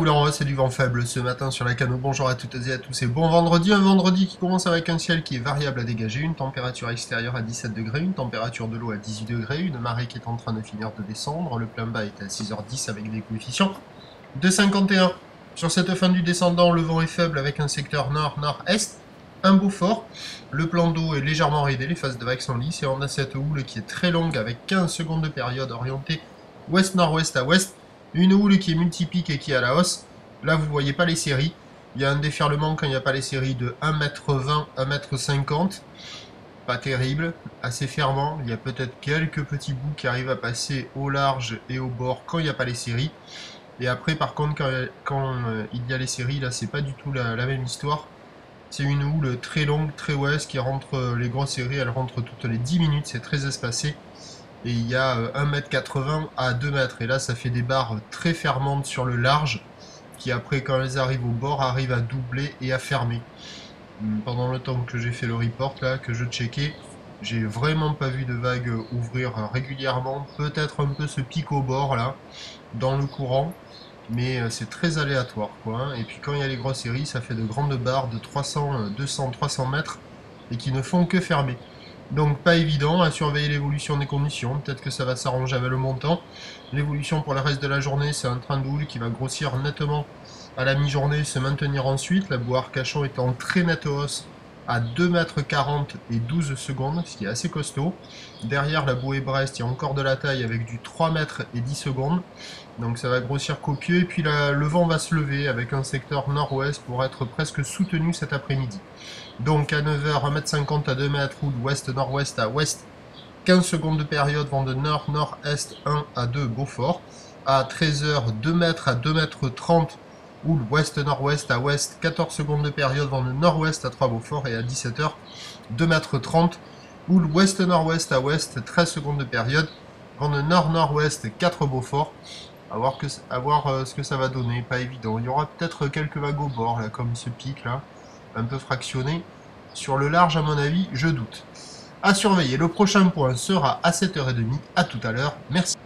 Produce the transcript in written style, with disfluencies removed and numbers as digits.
houle en hausse et du vent faible ce matin sur la Cano. Bonjour à toutes et à tous et bon vendredi. Un vendredi qui commence avec un ciel qui est variable à dégager, une température extérieure à 17 degrés, une température de l'eau à 18 degrés, une marée qui est en train de finir de descendre. Le plein bas est à 6h10 avec des coefficients de 51. Sur cette fin du descendant, le vent est faible avec un secteur nord-nord-est. Un beau fort, le plan d'eau est légèrement raidé, les phases de vagues sont lisses et on a cette houle qui est très longue avec 15 secondes de période orientée ouest-nord-ouest à ouest. Une houle qui est multipique et qui est à la hausse. Là, vous ne voyez pas les séries. Il y a un déferlement quand il n'y a pas les séries de 1,20 m, 1,50 m. Pas terrible, assez fermant. Il y a peut-être quelques petits bouts qui arrivent à passer au large et au bord quand il n'y a pas les séries. Et après, par contre, quand il y a les séries, là, c'est pas du tout la même histoire. C'est une houle très longue, très ouest, qui rentre, les grosses séries, elles rentrent toutes les 10 minutes, c'est très espacé. Et il y a 1,80 m à 2 mètres. Et là, ça fait des barres très fermantes sur le large, qui après, quand elles arrivent au bord, arrivent à doubler et à fermer. Pendant le temps que j'ai fait le report, là, que je checkais, j'ai vraiment pas vu de vagues ouvrir régulièrement. Peut-être un peu ce pic au bord, là, dans le courant. Mais c'est très aléatoire, quoi. Hein. Et puis quand il y a les grosses séries, ça fait de grandes barres de 300, 200, 300 mètres, et qui ne font que fermer. Donc pas évident à surveiller l'évolution des conditions, peut-être que ça va s'arranger avec le montant. L'évolution pour le reste de la journée, c'est un train de houle qui va grossir nettement à la mi-journée, se maintenir ensuite, la boue Arcachon est en très nette hausse à 2,40 m et 12 secondes, ce qui est assez costaud. Derrière la bouée Brest, il y a encore de la taille avec du 3 mètres et 10 secondes. Donc ça va grossir copieux, et puis le vent va se lever avec un secteur nord-ouest pour être presque soutenu cet après-midi. Donc à 9h, 1,50 m à 2 mètres, ou de ouest-nord-ouest à ouest, 15 secondes de période, vent de nord-nord-est 1 à 2, Beaufort. À 13h, 2 mètres à 2 mètres 30, ou ouest-nord-ouest à ouest, 14 secondes de période, vent de nord-ouest à 3, Beaufort. Et à 17h, 2 mètres 30, ou ouest-nord-ouest à ouest, 13 secondes de période, vent de nord-nord-ouest 4, Beaufort. À voir ce que ça va donner, pas évident. Il y aura peut-être quelques vagues au bord, là, comme ce pic là, un peu fractionné. Sur le large, à mon avis, je doute. À surveiller, le prochain point sera à 7h30. À tout à l'heure, merci.